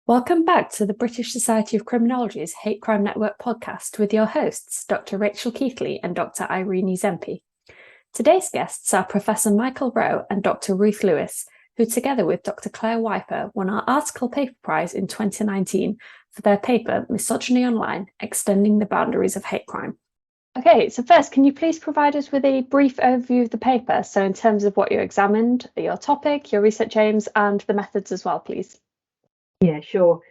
Welcome back to the British Society of Criminology's Hate Crime Network podcast with your hosts, Dr Rachel Keighley and Dr Irene Zempi. Today's guests are Professor Michael Rowe and Dr Ruth Lewis, who together with Dr Clare won our Article Paper Prize in 2019 for their paper Misogyny Online, Extending the Boundaries of Hate Crime. Okay, so first, can you please provide us with a brief overview of the paper? So in terms of what you examined, your topic, your research aims, and the methods as well, please. Yeah, sure.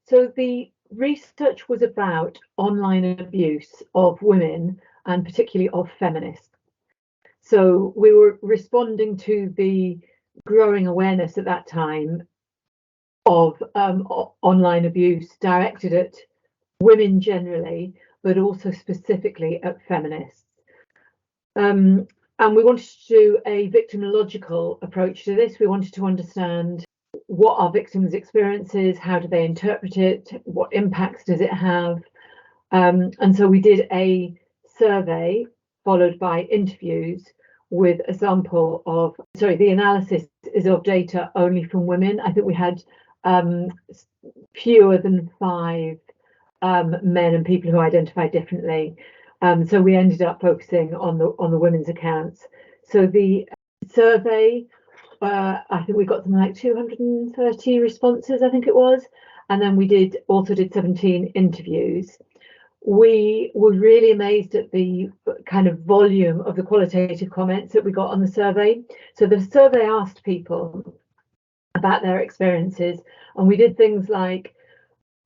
So the research was about online abuse of women and particularly of feminists. So we were responding to the growing awareness at that time of online abuse directed at women generally, but also specifically at feminists. And we wanted to do a victimological approach to this. We wanted to understand what are victims' experiences, how do they interpret it, what impacts does it have? And so we did a survey followed by interviews with a sample of, the analysis is of data only from women. I think we had fewer than 5 men and people who identified differently. So we ended up focusing on the women's accounts. So the survey, I think we got something like 230 responses, I think it was. And then we also did 17 interviews. We were really amazed at the kind of volume of the qualitative comments that we got on the survey. So the survey asked people about their experiences, and we did things like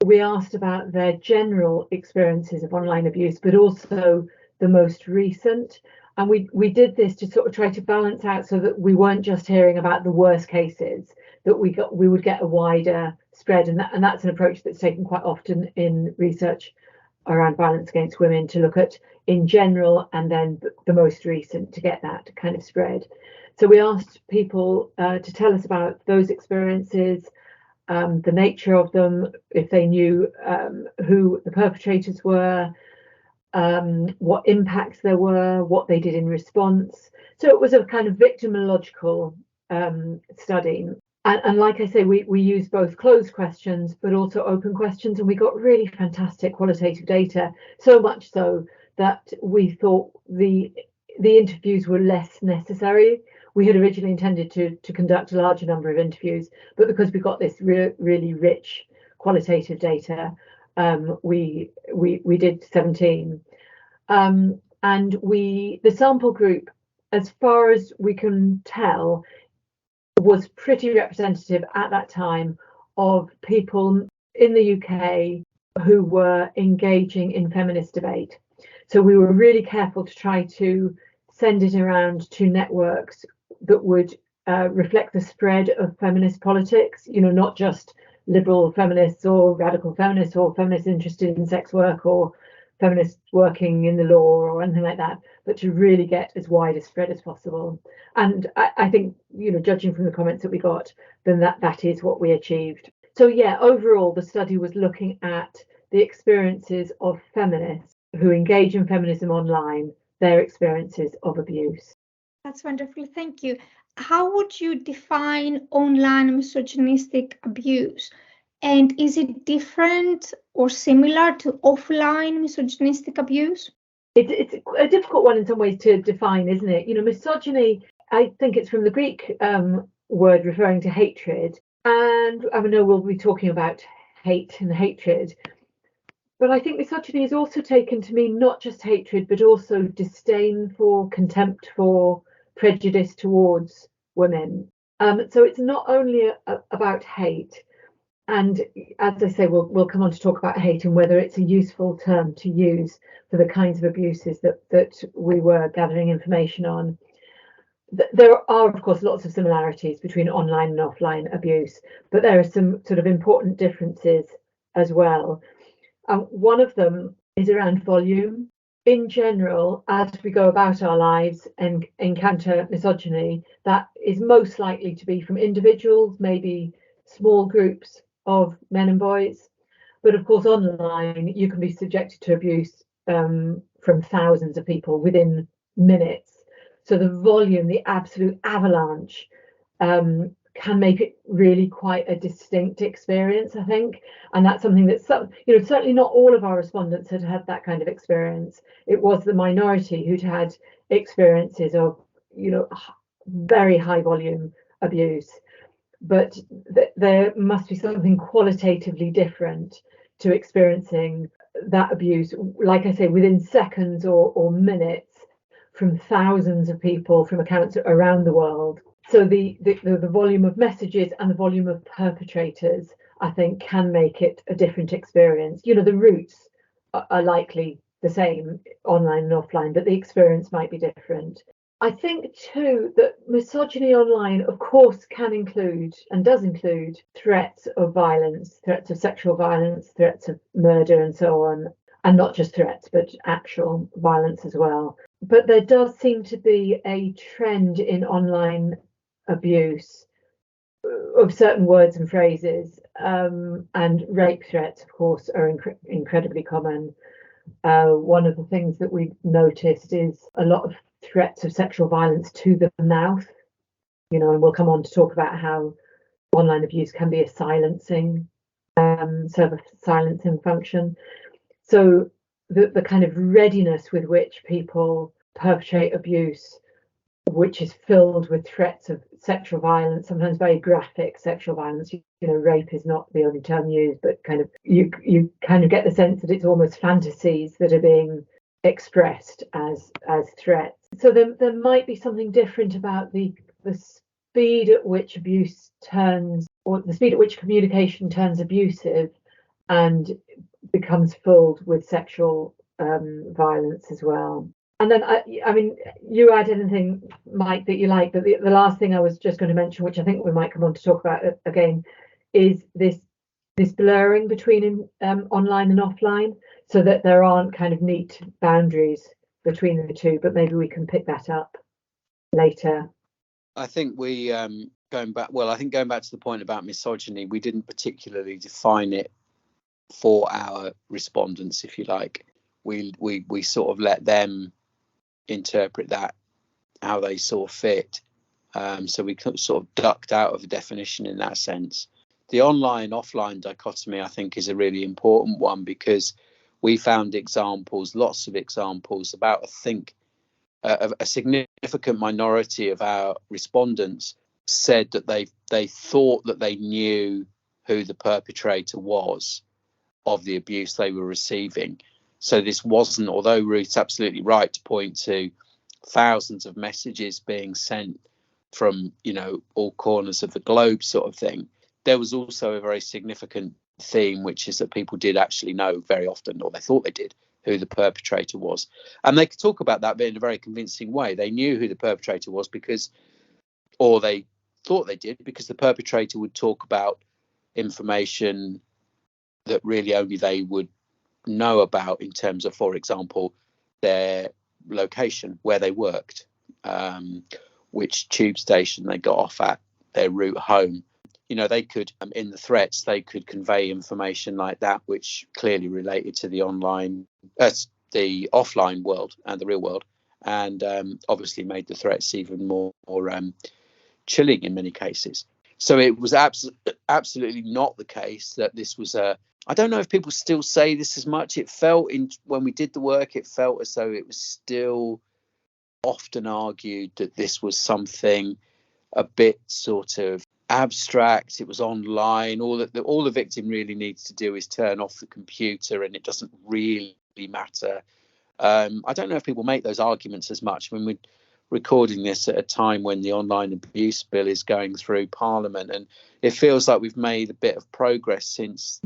we asked about their general experiences of online abuse, but also the most recent. And we did this to sort of try to balance out so that we weren't just hearing about the worst cases, that we would get a wider spread. And that's an approach that's taken quite often in research around violence against women, to look at in general and then the most recent to get that kind of spread. So we asked people to tell us about those experiences, the nature of them, if they knew who the perpetrators were, what impacts there were, what they did in response. So it was a kind of victimological study. And like I say, we used both closed questions, but also open questions, and we got really fantastic qualitative data, so much so that we thought the interviews were less necessary. We had originally intended to conduct a larger number of interviews, but because we got this really rich qualitative data, we did 17. And the sample group, as far as we can tell, was pretty representative at that time of people in the UK who were engaging in feminist debate. So we were really careful to try to send it around to networks that would reflect the spread of feminist politics, not just liberal feminists or radical feminists or feminists interested in sex work or feminists working in the law or anything like that, but to really get as wide a spread as possible. And I think, judging from the comments that we got, then that is what we achieved. So yeah, overall, the study was looking at the experiences of feminists who engage in feminism online, their experiences of abuse. That's wonderful. Thank you. How would you define online misogynistic abuse? And is it different or similar to offline misogynistic abuse? It's a difficult one in some ways to define, isn't it? Misogyny, I think it's from the Greek word referring to hatred. And I know we'll be talking about hate and hatred. But I think misogyny is also taken to mean not just hatred, but also disdain for, contempt for, prejudice towards women. So it's not only about hate. And as I say, we'll come on to talk about hate and whether it's a useful term to use for the kinds of abuses that we were gathering information on. There are, of course, lots of similarities between online and offline abuse, but there are some sort of important differences as well. One of them is around volume. In general, as we go about our lives and encounter misogyny, that is most likely to be from individuals, maybe small groups of men and boys. But of course, online, you can be subjected to abuse from thousands of people within minutes. So the volume, the absolute avalanche can make it really quite a distinct experience, I think. And that's something that certainly not all of our respondents had had that kind of experience. It was the minority who'd had experiences of, very high volume abuse. But there must be something qualitatively different to experiencing that abuse, like I say, within seconds or minutes from thousands of people from accounts around the world. So the volume of messages and the volume of perpetrators, I think, can make it a different experience. The roots are likely the same online and offline, but the experience might be different. I think too that misogyny online, of course, can include and does include threats of violence, threats of sexual violence, threats of murder and so on, and not just threats, but actual violence as well. But there does seem to be a trend in online abuse of certain words and phrases, and rape threats, of course, are incredibly common. One of the things that we've noticed is a lot of threats of sexual violence to the mouth, and we'll come on to talk about how online abuse can be a silencing, serve a silencing function. So the kind of readiness with which people perpetrate abuse, which is filled with threats of sexual violence, sometimes very graphic sexual violence. Rape is not the only term used, but kind of you kind of get the sense that it's almost fantasies that are being expressed as threats. So there might be something different about the speed at which abuse turns, or the speed at which communication turns abusive and becomes filled with sexual violence as well. And then, I mean, you add anything, Mike, that you like, but the last thing I was just going to mention, which I think we might come on to talk about again, is this blurring between online and offline, so that there aren't kind of neat boundaries between the two, but maybe we can pick that up later. I think we, going back to the point about misogyny, we didn't particularly define it for our respondents, if you like. We sort of let them interpret that how they saw fit. So we sort of ducked out of a definition in that sense. The online offline dichotomy, I think, is a really important one, because we found lots of examples about, I think, a significant minority of our respondents said that they thought that they knew who the perpetrator was of the abuse they were receiving. So this wasn't, although Ruth's absolutely right to point to thousands of messages being sent from, all corners of the globe sort of thing, there was also a very significant theme, which is that people did actually know very often, or they thought they did, who the perpetrator was. And they could talk about that in a very convincing way. They knew who the perpetrator was or they thought they did, because the perpetrator would talk about information that really only they would know about, in terms of, for example, their location, where they worked, which tube station they got off at, their route home. They could, in the threats, they could convey information like that, which clearly related to the the offline world and the real world, and obviously made the threats even more chilling in many cases. So it was absolutely not the case that this was I don't know if people still say this as much. It felt when we did the work, it felt as though it was still often argued that this was something a bit sort of abstract. It was online. All the victim really needs to do is turn off the computer, and it doesn't really matter. I don't know if people make those arguments as much when we're recording this at a time when the online abuse bill is going through Parliament, and it feels like we've made a bit of progress since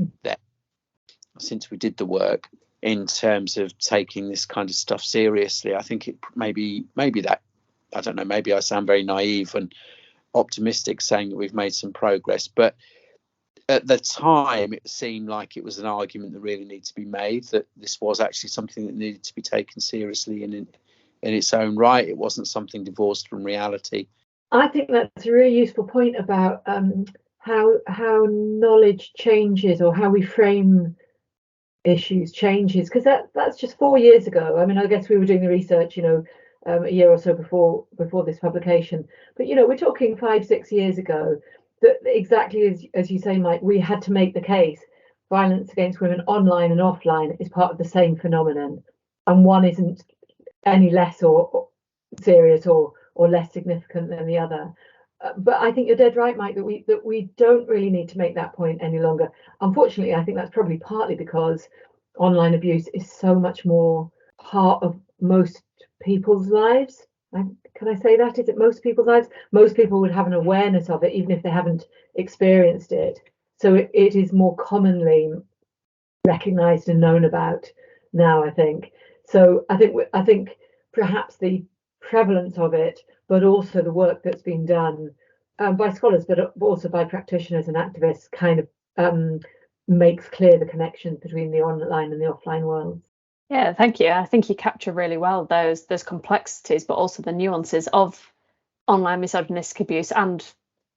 we did the work, in terms of taking this kind of stuff seriously. I think it maybe that, I don't know, maybe I sound very naive and optimistic saying that we've made some progress, but at the time it seemed like it was an argument that really needed to be made, that this was actually something that needed to be taken seriously in its own right. It wasn't something divorced from reality. I think that's a really useful point about how knowledge changes, or how we frame issues changes, because that's just 4 years ago. I mean, I guess we were doing the research, a year or so before this publication, but we're talking 5-6 years ago, exactly as you say, Mike, we had to make the case. Violence against women online and offline is part of the same phenomenon, and one isn't any less or serious or less significant than the other. But I think you're dead right, Mike, that we don't really need to make that point any longer. Unfortunately, I think that's probably partly because online abuse is so much more part of most people's lives. Can I say that? Is it most people's lives? Most people would have an awareness of it, even if they haven't experienced it. So it is more commonly recognised and known about now, I think. So I think perhaps the prevalence of it, but also the work that's been done by scholars, but also by practitioners and activists, kind of makes clear the connections between the online and the offline worlds. Yeah, thank you. I think you capture really well those complexities, but also the nuances of online misogynistic abuse and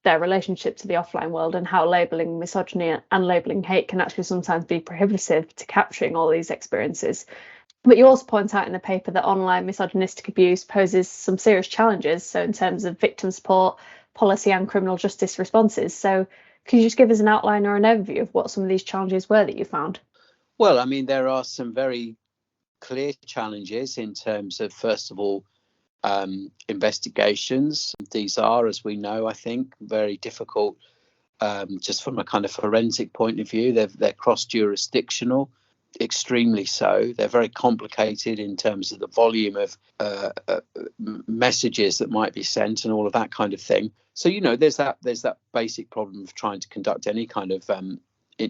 their relationship to the offline world, and how labelling misogyny and labelling hate can actually sometimes be prohibitive to capturing all these experiences. But you also point out in the paper that online misogynistic abuse poses some serious challenges, so in terms of victim support, policy and criminal justice responses. So could you just give us an outline or an overview of what some of these challenges were that you found? Well, I mean, there are some very clear challenges in terms of, first of all, investigations. These are, as we know, I think, very difficult just from a kind of forensic point of view. They're cross-jurisdictional, extremely so. They're very complicated in terms of the volume of messages that might be sent and all of that kind of thing. So, you know, there's that basic problem of trying to conduct any kind of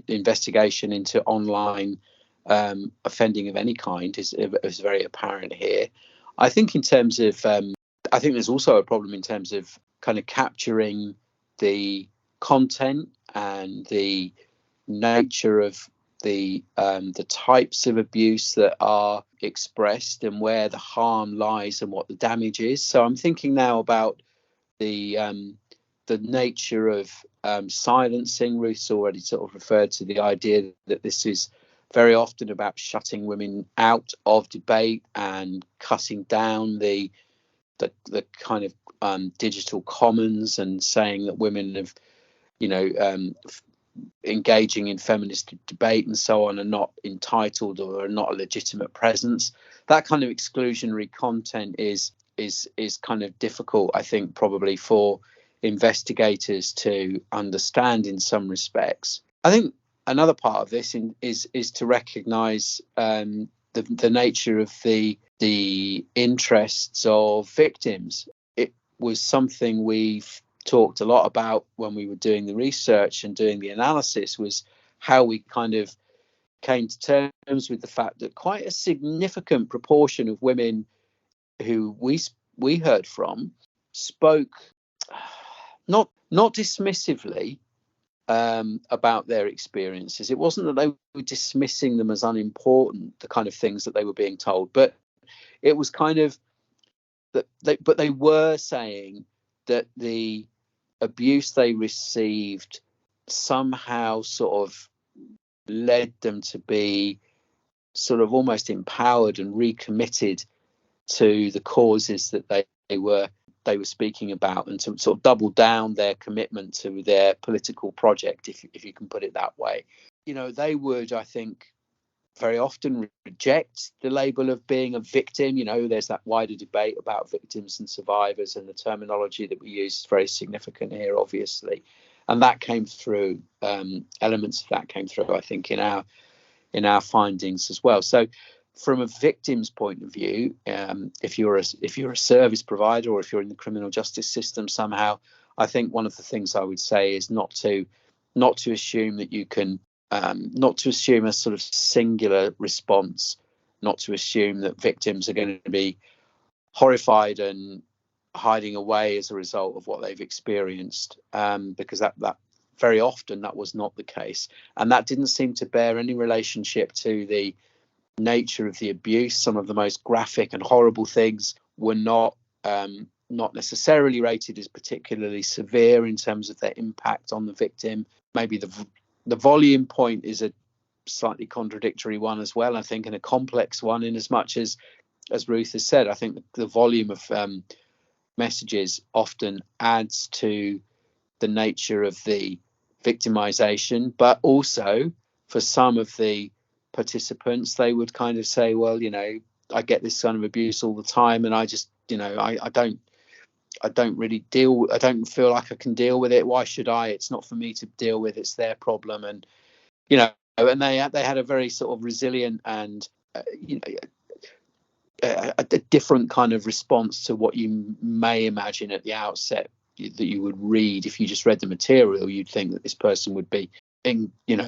investigation into online offending of any kind is very apparent here. I think in terms of, I think there's also a problem in terms of kind of capturing the content and the nature of the types of abuse that are expressed and where the harm lies and what the damage is. So I'm thinking now about the nature of silencing. Ruth's already sort of referred to the idea that this is very often about shutting women out of debate and cutting down the kind of digital commons, and saying that women have, you know, engaging in feminist debate and so on are not entitled or are not a legitimate presence. That kind of exclusionary content is kind of difficult, I think, probably for investigators to understand in some respects. I think another part of this is to recognise the nature of the interests of victims. It was something we've talked a lot about when we were doing the research and doing the analysis, was how we kind of came to terms with the fact that quite a significant proportion of women who we heard from spoke not dismissively about their experiences. It wasn't that they were dismissing them as unimportant, the kind of things that they were being told, but it was kind of that they were saying that the abuse they received somehow sort of led them to be sort of almost empowered and recommitted to the causes that they were speaking about, and to sort of double down their commitment to their political project, if you can put it that way. You know, they would, I think, very often reject the label of being a victim. You know, there's that wider debate about victims and survivors, and the terminology that we use is very significant here, obviously. And that came through, elements of that came through, I think, in our findings as well. So from a victim's point of view, if you're a service provider, or if you're in the criminal justice system somehow, I think one of the things I would say is not to assume that you can, not to assume a sort of singular response, not to assume that victims are going to be horrified and hiding away as a result of what they've experienced, because that very often that was not the case, and that didn't seem to bear any relationship to the nature of the abuse. Some of the most graphic and horrible things were not necessarily rated as particularly severe in terms of their impact on the victim. Maybe the volume point is a slightly contradictory one as well, I think, and a complex one, in as much as Ruth has said, I think the volume of messages often adds to the nature of the victimization, but also for some of the participants, they would kind of say, well, I get this kind of abuse all the time, and I just, I don't really I don't feel like I can deal with it. Why should I? It's not for me to deal with. It's their problem. And, and they had a very sort of resilient and, a different kind of response to what you may imagine at the outset that you would read. If you just read the material, you'd think that this person would be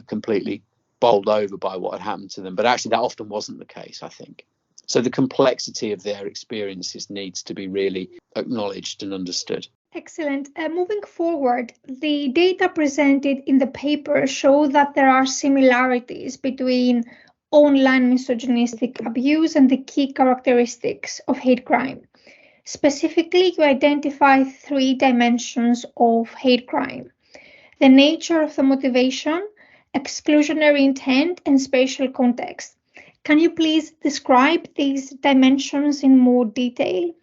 completely bowled over by what had happened to them. But actually that often wasn't the case, I think. So the complexity of their experiences needs to be really acknowledged and understood. Excellent. Moving forward, the data presented in the paper show that there are similarities between online misogynistic abuse and the key characteristics of hate crime. Specifically, you identify 3 dimensions of hate crime: the nature of the motivation, exclusionary intent, and spatial context. Can you please describe these dimensions in more detail?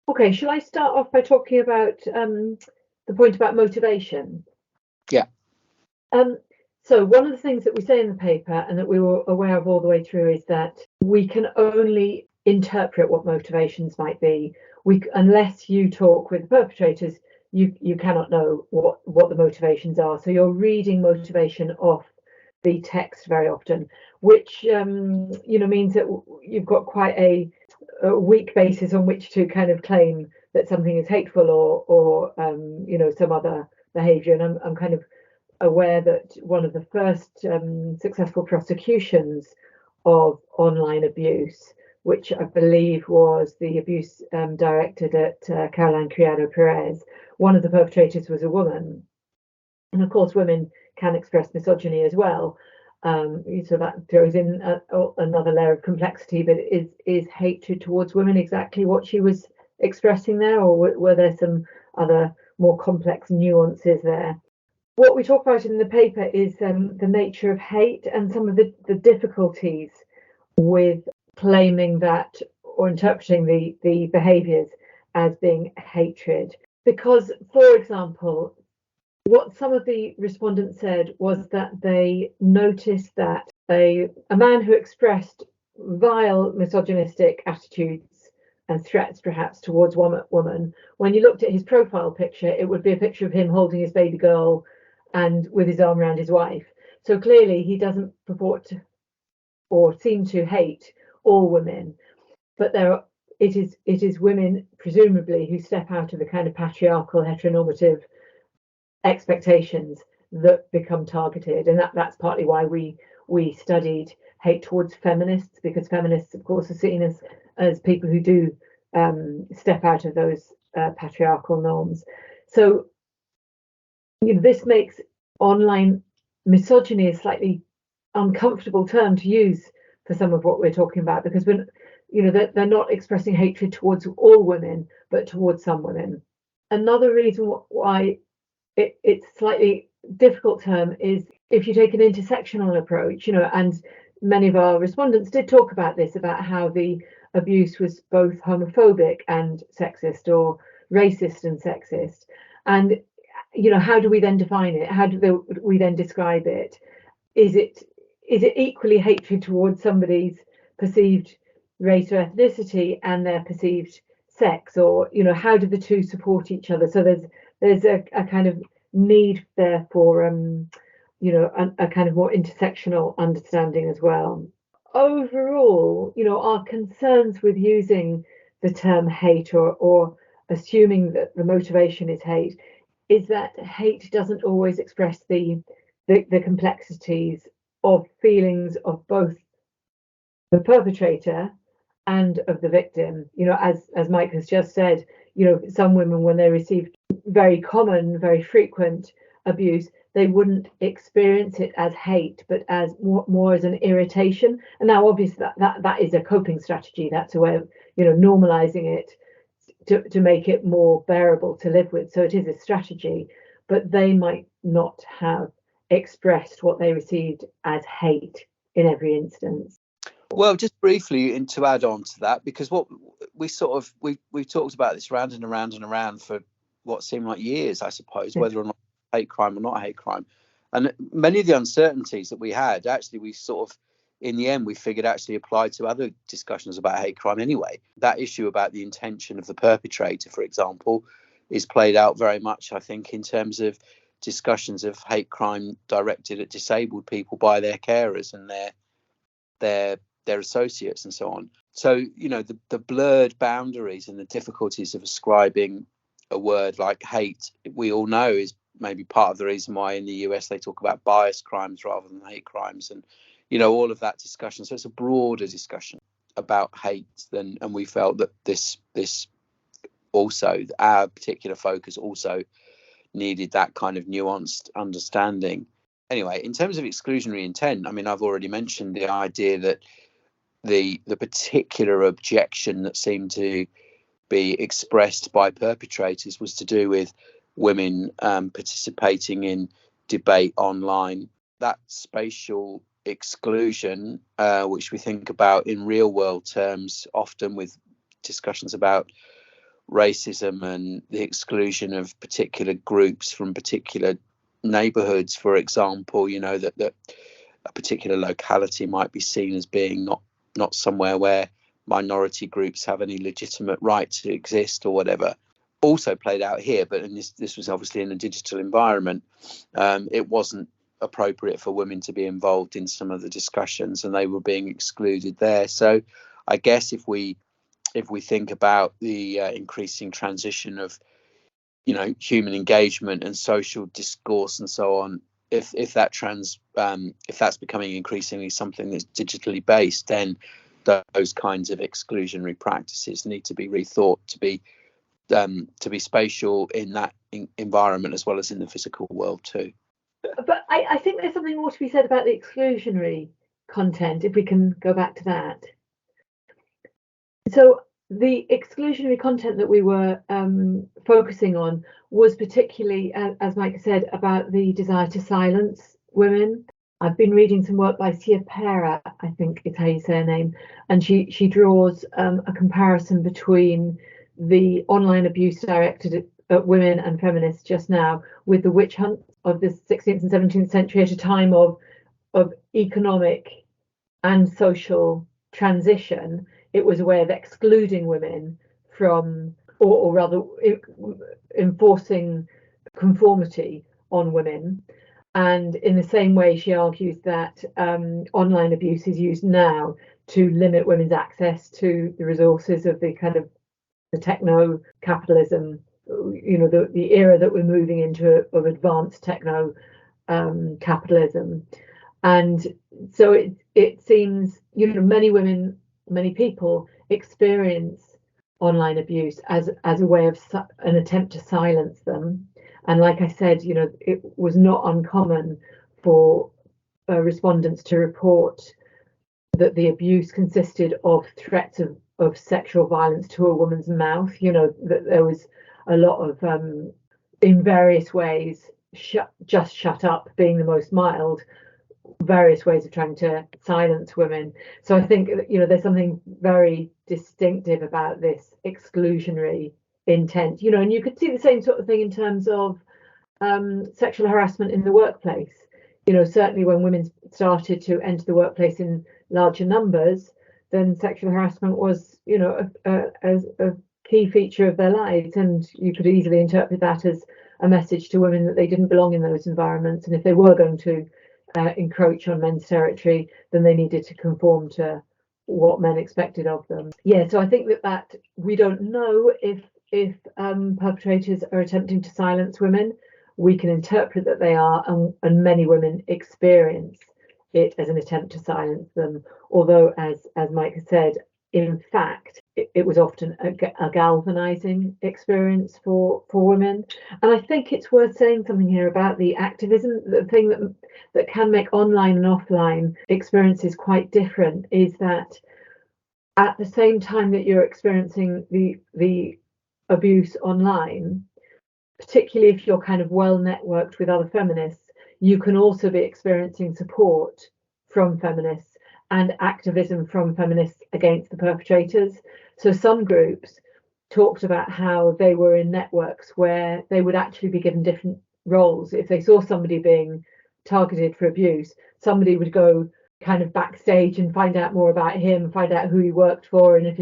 Okay, shall I start off by talking about the point about motivation? Yeah. So one of the things that we say in the paper, and that we were aware of all the way through, is that we can only interpret what motivations might be. Unless you talk with the perpetrators, you cannot know what the motivations are. So you're reading motivation off the text very often, which means that you've got quite a weak basis on which to kind of claim that something is hateful or some other behaviour. And I'm kind of aware that one of the first successful prosecutions of online abuse, which I believe was the abuse directed at Caroline Criado Perez, one of the perpetrators was a woman. And of course, women can express misogyny as well. So that throws in another layer of complexity. But is hatred towards women exactly what she was expressing there, or were there some other more complex nuances there? What we talk about in the paper is the nature of hate and some of the difficulties with claiming that or interpreting the behaviours as being hatred. Because, for example, what some of the respondents said was that they noticed that a man who expressed vile misogynistic attitudes and threats perhaps towards one woman, when you looked at his profile picture, it would be a picture of him holding his baby girl and with his arm around his wife. So clearly he doesn't purport to, or seem to, hate all women, but it is women presumably who step out of the kind of patriarchal heteronormative expectations that become targeted. And that's partly why we studied hate towards feminists, because feminists of course are seen as people who do step out of those patriarchal norms. So this makes online misogyny a slightly uncomfortable term to use for some of what we're talking about, because they're not expressing hatred towards all women, but towards some women. Another reason why it's a slightly difficult term is if you take an intersectional approach, and many of our respondents did talk about this, about how the abuse was both homophobic and sexist, or racist and sexist. And how do we then define it? How do we then describe it? Is it equally hatred towards somebody's perceived race or ethnicity and their perceived sex, or how do the two support each other? So there's a kind of need there for a kind of more intersectional understanding as well. Overall, our concerns with using the term hate or assuming that the motivation is hate is that hate doesn't always express the complexities of feelings of both the perpetrator and of the victim. As Mike has just said, some women, when they receive very common, very frequent abuse, they wouldn't experience it as hate, but as more as an irritation. And now, obviously, that is a coping strategy. That's a way of normalizing it to make it more bearable to live with. So it is a strategy, but they might not have expressed what they received as hate in every instance. Well, just briefly, and to add on to that, because what we talked about this round and around and around for what seemed like years, I suppose, whether or not hate crime or not hate crime. And many of the uncertainties that we had, actually, we sort of, in the end, we figured actually applied to other discussions about hate crime anyway. That issue about the intention of the perpetrator, for example, is played out very much, I think, in terms of discussions of hate crime directed at disabled people by their carers and their associates and so on. So, you know, the blurred boundaries and the difficulties of ascribing a word like hate, we all know, is maybe part of the reason why in the US they talk about bias crimes rather than hate crimes, and, you know, all of that discussion. So it's a broader discussion about hate and we felt that this also, our particular focus also needed that kind of nuanced understanding. Anyway, in terms of exclusionary intent, I mean, I've already mentioned the idea that the particular objection that seemed to be expressed by perpetrators was to do with women participating in debate online. That spatial exclusion, which we think about in real world terms, often with discussions about racism and the exclusion of particular groups from particular neighborhoods, for example, you know, that a particular locality might be seen as being not somewhere where minority groups have any legitimate right to exist or whatever, also played out here. But this was obviously in a digital environment. It wasn't appropriate for women to be involved in some of the discussions, and they were being excluded there. So I guess if we think about the increasing transition of, you know, human engagement and social discourse and so on, if that's becoming increasingly something that's digitally based, then those kinds of exclusionary practices need to be rethought to be spatial in that environment as well as in the physical world too. But I think there's something more to be said about the exclusionary content, if we can go back to that. So the exclusionary content that we were focusing on was particularly, as Mike said, about the desire to silence women. I've been reading some work by Sia Pera, I think is how you say her name, and she draws a comparison between the online abuse directed at women and feminists just now with the witch hunt of the 16th and 17th century at a time of economic and social transition. It was a way of excluding women from, or rather enforcing conformity on women. And in the same way, she argues that online abuse is used now to limit women's access to the resources of the kind of the techno capitalism, you know, the era that we're moving into of advanced techno capitalism. And so it seems, you know, many women, many people experience online abuse as a way of an attempt to silence them. And like I said, you know, it was not uncommon for respondents to report that the abuse consisted of threats of sexual violence to a woman's mouth. You know, that there was a lot of, in various ways, shut up being the most mild, various ways of trying to silence women. So I think, you know, there's something very distinctive about this exclusionary intent, you know, and you could see the same sort of thing in terms of sexual harassment in the workplace. You know, certainly when women started to enter the workplace in larger numbers, then sexual harassment was, you know, a key feature of their lives, and you could easily interpret that as a message to women that they didn't belong in those environments, and if they were going to encroach on men's territory, then they needed to conform to what men expected of them. Yeah, so I think that we don't know if perpetrators are attempting to silence women. We can interpret that they are, and many women experience it as an attempt to silence them. Although, as Mike has said, in fact, it was often a galvanizing experience for women. And I think it's worth saying something here about the activism. The thing that can make online and offline experiences quite different is that at the same time that you're experiencing the abuse online, particularly if you're kind of well networked with other feminists, you can also be experiencing support from feminists and activism from feminists against the perpetrators. So some groups talked about how they were in networks where they would actually be given different roles. If they saw somebody being targeted for abuse, somebody would go kind of backstage and find out more about him, find out who he worked for, and if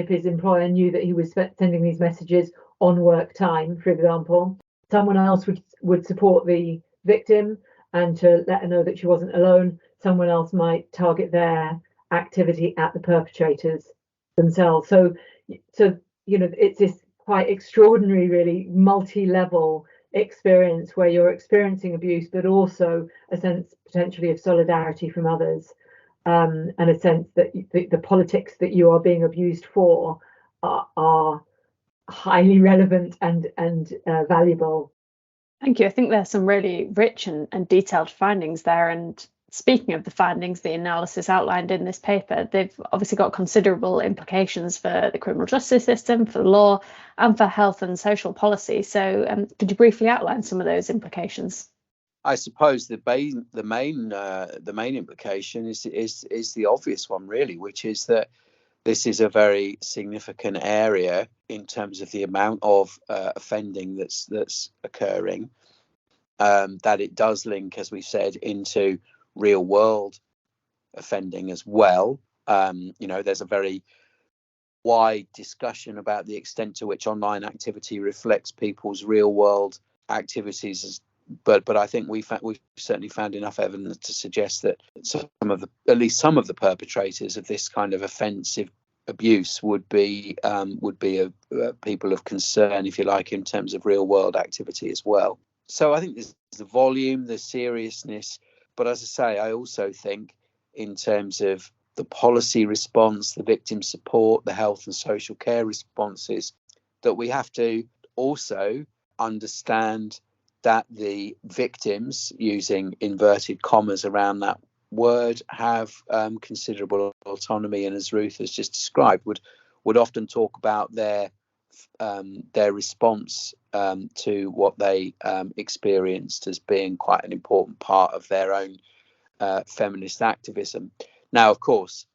his employer knew that he was sending these messages on work time, for example. Someone else would support the victim and to let her know that she wasn't alone. Someone else might target their activity at the perpetrators themselves. So it's this quite extraordinary, really multi-level experience where you're experiencing abuse, but also a sense potentially of solidarity from others, and a sense that the politics that you are being abused for are highly relevant and valuable. Thank you. I think there's some really rich and detailed findings there. And speaking of the findings, the analysis outlined in this paper, they've obviously got considerable implications for the criminal justice system, for the law, and for health and social policy. So could you briefly outline some of those implications? I suppose the main implication is the obvious one, really, which is that this is a very significant area in terms of the amount of offending that's occurring, that it does link, as we said, into real world offending as well. There's a very wide discussion about the extent to which online activity reflects people's real world activities, but I think we've certainly found enough evidence to suggest that at least some of the perpetrators of this kind of offensive abuse would be people of concern, if you like, in terms of real world activity as well. So I think there's the volume, the seriousness, but as I say, I also think in terms of the policy response, the victim support, the health and social care responses, that we have to also understand that the victims, using inverted commas around that word, have considerable autonomy, and as Ruth has just described, would often talk about their response to what they experienced as being quite an important part of their own feminist activism. Now, of course,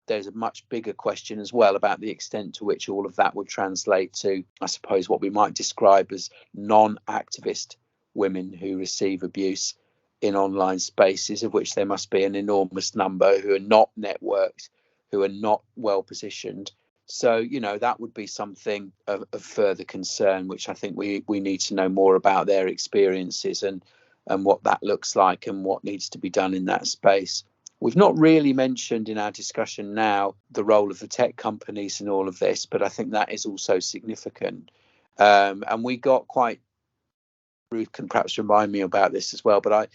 there's a much bigger question as well about the extent to which all of that would translate to, I suppose, what we might describe as non-activist women who receive abuse in online spaces, of which there must be an enormous number who are not networked, who are not well positioned. So, that would be something of further concern, which I think we need to know more about their experiences and what that looks like and what needs to be done in that space. We've not really mentioned in our discussion now the role of the tech companies in all of this, but I think that is also significant. And we got quite, Ruth can perhaps remind me about this as well, but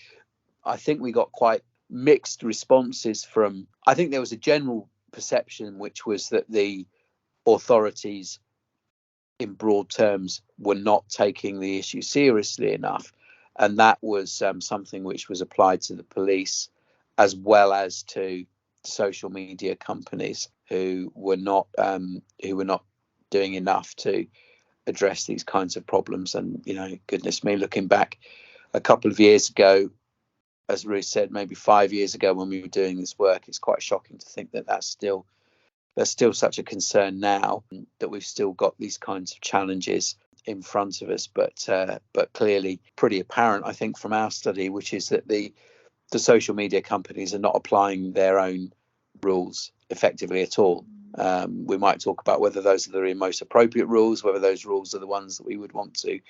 I think we got quite mixed responses from, I think there was a general perception, which was that the authorities in broad terms were not taking the issue seriously enough. And that was something which was applied to the police as well as to social media companies who were not doing enough to address these kinds of problems. And, goodness me, looking back a couple of years ago, as Ruth said, maybe 5 years ago when we were doing this work, it's quite shocking to think that there's still such a concern now, that we've still got these kinds of challenges in front of us, but clearly pretty apparent, I think, from our study, which is that the social media companies are not applying their own rules effectively at all. We might talk about whether those are the most appropriate rules, whether those rules are the ones that we would want to,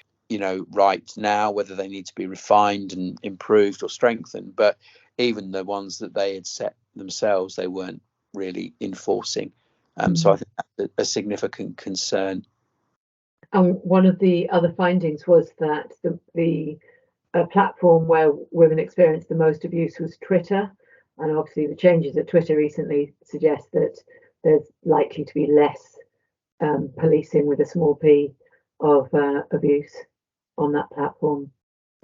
write now, whether they need to be refined and improved or strengthened. But even the ones that they had set themselves, they weren't really enforcing. So I think that's a significant concern. One of the other findings was that the platform where women experienced the most abuse was Twitter, and obviously the changes at Twitter recently suggest that there's likely to be less policing with a small p of abuse on that platform.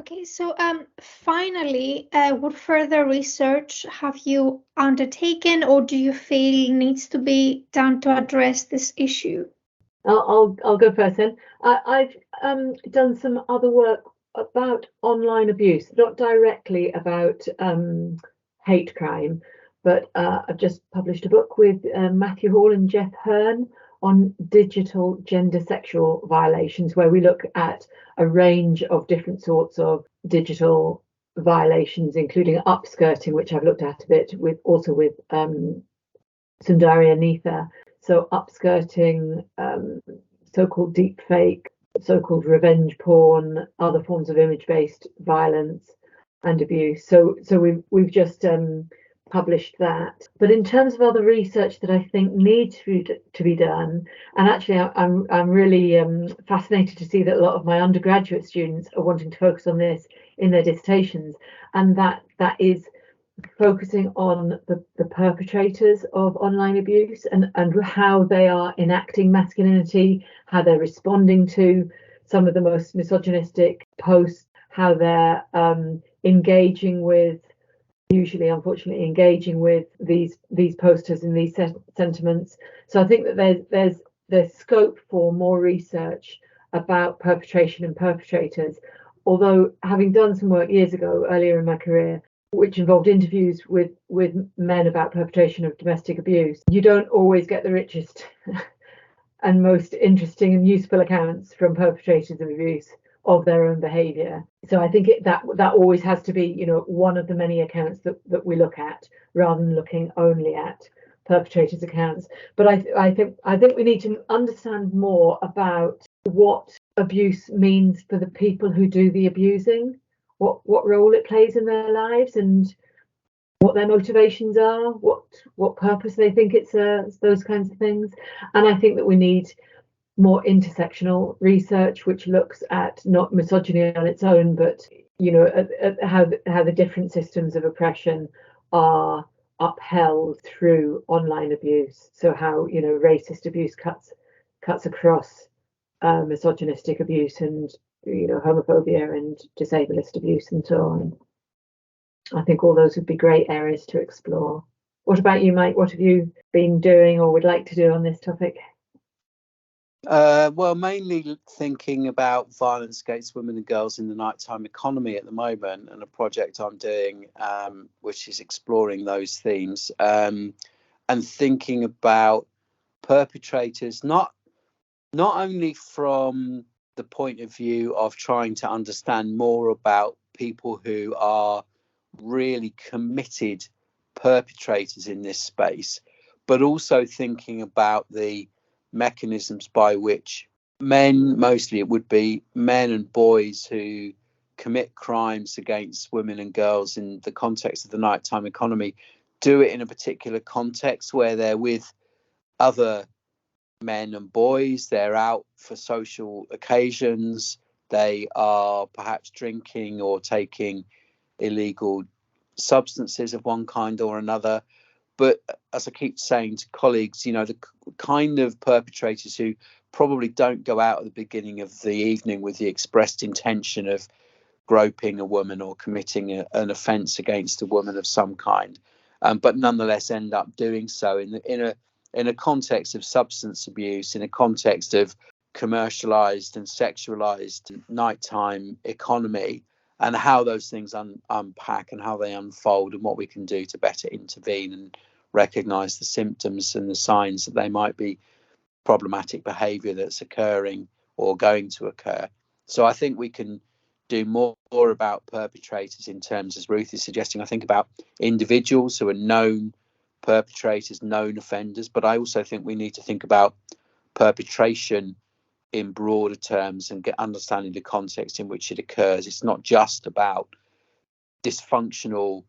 Okay, so finally, what further research have you undertaken, or do you feel needs to be done to address this issue? I'll go first then. I've done some other work about online abuse, not directly about hate crime, but I've just published a book with Matthew Hall and Jeff Hearn on digital gender sexual violations, where we look at a range of different sorts of digital violations, including upskirting, which I've looked at a bit with Sundaria Neetha. So upskirting, so-called deepfake, so-called revenge porn, other forms of image-based violence and abuse. So we've just published that. But in terms of other research that I think needs to be done, and actually I'm really fascinated to see that a lot of my undergraduate students are wanting to focus on this in their dissertations, and that is focusing on the perpetrators of online abuse and how they are enacting masculinity, how they're responding to some of the most misogynistic posts, how they're usually unfortunately engaging with these posters and these sentiments. So I think that there's scope for more research about perpetration and perpetrators. Although, having done some work years ago, earlier in my career, which involved interviews with men about perpetration of domestic abuse, you don't always get the richest and most interesting and useful accounts from perpetrators of abuse of their own behaviour. So I think that always has to be, one of the many accounts that we look at, rather than looking only at perpetrators' accounts. But I think we need to understand more about what abuse means for the people who do the abusing, what role it plays in their lives, and what their motivations are, what purpose they think it serves, those kinds of things. And I think that we need more intersectional research, which looks at not misogyny on its own, but at how the different systems of oppression are upheld through online abuse. So how racist abuse cuts across misogynistic abuse and homophobia and disableist abuse and so on. I think all those would be great areas to explore. What about you, Mike? What have you been doing or would like to do on this topic? Well, mainly thinking about violence against women and girls in the nighttime economy at the moment, and a project I'm doing which is exploring those themes, and thinking about perpetrators not only from the point of view of trying to understand more about people who are really committed perpetrators in this space, but also thinking about the mechanisms by which men, mostly it would be men and boys who commit crimes against women and girls in the context of the nighttime economy, do it in a particular context where they're with other men and boys, they're out for social occasions, they are perhaps drinking or taking illegal substances of one kind or another. But as I keep saying to colleagues, the kind of perpetrators who probably don't go out at the beginning of the evening with the expressed intention of groping a woman or committing an offence against a woman of some kind, but nonetheless end up doing so in a context of substance abuse, in a context of commercialised and sexualised nighttime economy, and how those things unpack and how they unfold, and what we can do to better intervene and recognise the symptoms and the signs that they might be problematic behaviour that's occurring or going to occur. So I think we can do more about perpetrators in terms, as Ruth is suggesting, I think about individuals who are known perpetrators, known offenders, but I also think we need to think about perpetration in broader terms and get understanding the context in which it occurs. It's not just about dysfunctional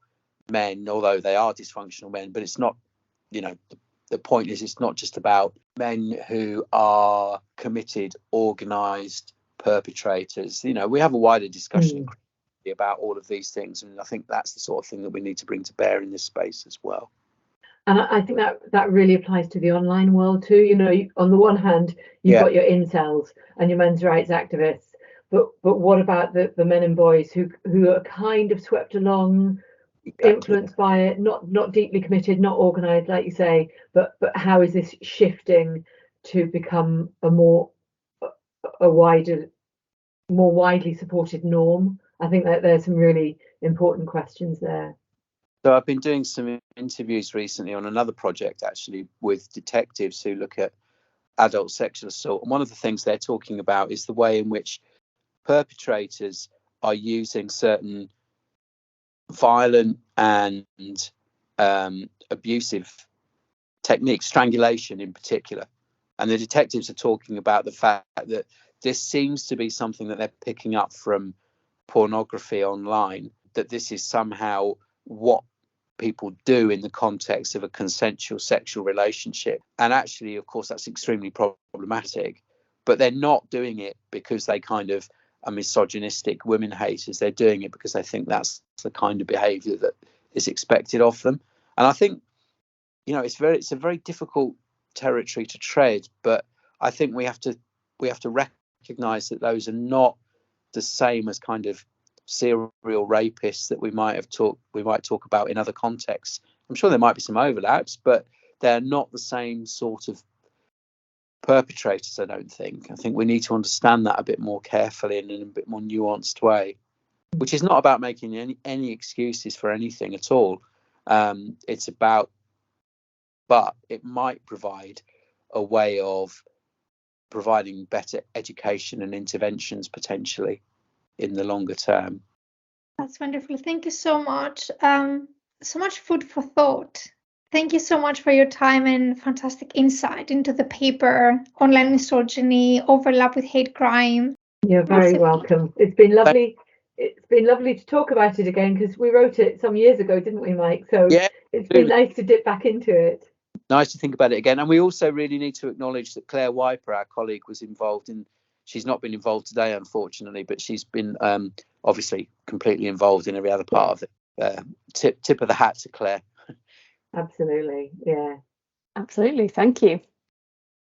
men, although they are dysfunctional men, but it's not, the point is it's not just about men who are committed, organised perpetrators. We have a wider discussion about all of these things, and I think that's the sort of thing that we need to bring to bear in this space as well. And I think that really applies to the online world too. On the one hand, you've got your incels and your men's rights activists, but what about the men and boys who are kind of swept along, influenced by it, not deeply committed, not organised, like you say, but how is this shifting to become a more widely supported norm? I think that there's some really important questions there. So I've been doing some interviews recently on another project, actually, with detectives who look at adult sexual assault. And one of the things they're talking about is the way in which perpetrators are using certain violent and abusive techniques, strangulation in particular. And the detectives are talking about the fact that this seems to be something that they're picking up from pornography online, that this is somehow what people do in the context of a consensual sexual relationship. And actually, of course, that's extremely problematic, but they're not doing it because they kind of are misogynistic women haters. They're doing it because they think that's the kind of behavior that is expected of them. And I think, you know, it's a very difficult territory to tread, but I think we have to recognize that those are not the same as kind of serial rapists that we might talk about in other contexts. I'm sure there might be some overlaps, but they're not the same sort of perpetrators, I don't think. I think we need to understand that a bit more carefully and in a bit more nuanced way, which is not about making any excuses for anything at all. It's about, but it might provide a way of providing better education and interventions potentially in the longer term. That's wonderful. Thank you so much. So much food for thought. Thank you so much for your time and fantastic insight into the paper, Online Misogyny, Overlap with Hate Crime. You're very welcome. It's been lovely. It's been lovely to talk about it again, because we wrote it some years ago, didn't we, Mike? So yeah, it's been nice to dip back into it. Nice to think about it again. And we also really need to acknowledge that Clare Wiper, our colleague, was involved in, she's not been involved today, unfortunately, but she's been obviously completely involved in every other part of it. Tip of the hat to Clare. Absolutely. Yeah. Absolutely. Thank you.